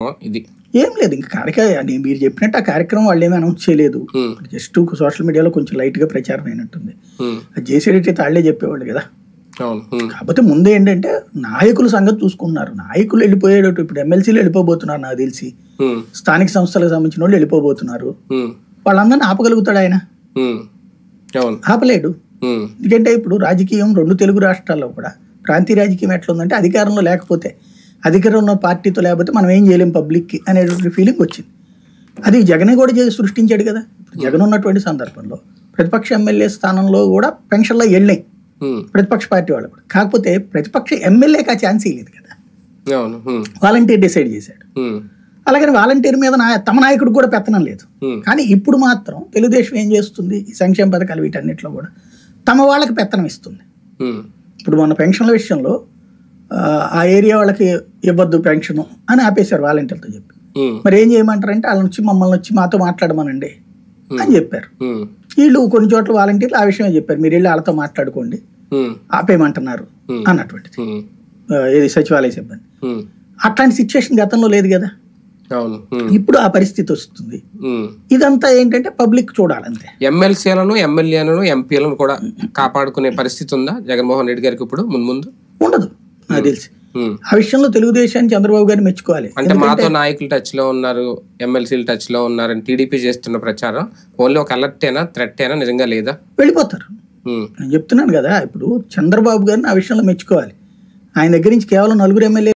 కార్యక్రమం ఇది ఏం లేదు ఇంకా కార్యక్రమం మీరు చెప్పినట్టు ఆ కార్యక్రమం వాళ్ళు ఏమీ అనౌన్స్ చేయలేదు. జస్ట్ సోషల్ మీడియాలో కొంచెం లైట్ గా ప్రచారం అయినట్టుంది. అది చేసేటట్టు తాళ్లే చెప్పేవాళ్ళు కదా. కాకపోతే ముందే ఏంటంటే నాయకుల సంగతి చూసుకున్నారు. నాయకులు వెళ్ళిపోయేటట్టు ఇప్పుడు ఎమ్మెల్సీలు వెళ్ళిపోబోతున్నారు నాకు తెలిసి, స్థానిక సంస్థలకు సంబంధించిన వాళ్ళు వెళ్ళిపోబోతున్నారు. వాళ్ళందరినీ ఆపగలుగుతాడు ఆయన? ఆపలేడు. ఎందుకంటే ఇప్పుడు రాజకీయం 2 తెలుగు రాష్ట్రాల్లో కూడా ప్రాంతీయ రాజకీయం ఎట్లా ఉందంటే అధికారంలో లేకపోతే, అధికారంలో పార్టీతో లేకపోతే మనం ఏం చేయలేం పబ్లిక్కి అనేటువంటి ఫీలింగ్ వచ్చింది. అది జగన్ కూడా సృష్టించాడు కదా. జగన్ ఉన్నటువంటి సందర్భంలో ప్రతిపక్ష ఎమ్మెల్యే స్థానంలో కూడా పెన్షన్లో వెళ్ళాయి ప్రతిపక్ష పార్టీ వాళ్ళు కూడా. కాకపోతే ప్రతిపక్ష ఎమ్మెల్యేకి ఆ ఛాన్స్ ఇవ్వలేదు కదా, వాలంటీర్ డిసైడ్ చేశాడు. అలాగని వాలంటీర్ మీద తమ నాయకుడు కూడా పెత్తనం లేదు. కానీ ఇప్పుడు మాత్రం తెలుగుదేశం ఏం చేస్తుంది, ఈ సంక్షేమ పథకాలు వీటన్నిటిలో కూడా తమ వాళ్ళకి పెత్తనం ఇస్తుంది. ఇప్పుడు మన పెన్షన్ల విషయంలో ఆ ఏరియా వాళ్ళకి ఇవ్వద్దు పెన్షన్ అని ఆపేశారు వాలంటీర్తో చెప్పి. మరి ఏం చేయమంటారంటే వాళ్ళ నుంచి మమ్మల్ని వచ్చి మాతో మాట్లాడమనండి అని చెప్పారు. వీళ్ళు కొన్ని చోట్ల వాలంటీర్లు ఆ విషయమే చెప్పారు, మీరు వెళ్ళి వాళ్ళతో మాట్లాడుకోండి ఆపేయమంటున్నారు అన్నటువంటిది. ఏది సచివాలయ సిబ్బంది. అట్లాంటి సిచ్యువేషన్ గతంలో లేదు కదా. ఇప్పుడు ఆ పరిస్థితి వస్తుంది. ఇదంతా ఏంటంటే పబ్లిక్ చూడాలంతే. ఎమ్మెల్సీలను ఎమ్మెల్యేలను ఎంపీలను కూడా కాపాడుకునే పరిస్థితి ఉందా జగన్మోహన్ రెడ్డి గారికి ఇప్పుడు ముందు? ఉండదు నాకు తెలిసి. ఆ విషయంలో తెలుగుదేశాన్ని చంద్రబాబు గారిని మెచ్చుకోవాలి. అంటే మాతో నాయకులు టచ్ లో ఉన్నారు, ఎమ్మెల్సీలు టచ్ లో ఉన్నారని టీడీపీ చేస్తున్న ప్రచారం ఓన్లీ ఒక అలర్టేనా, థ్రెట్టేనా, నిజంగా లేదా? వెళ్ళిపోతారు. నేను చెప్తున్నాను కదా, ఇప్పుడు చంద్రబాబు గారిని ఆ విషయంలో మెచ్చుకోవాలి. ఆయన దగ్గర నుంచి కేవలం 4 ఎమ్మెల్యే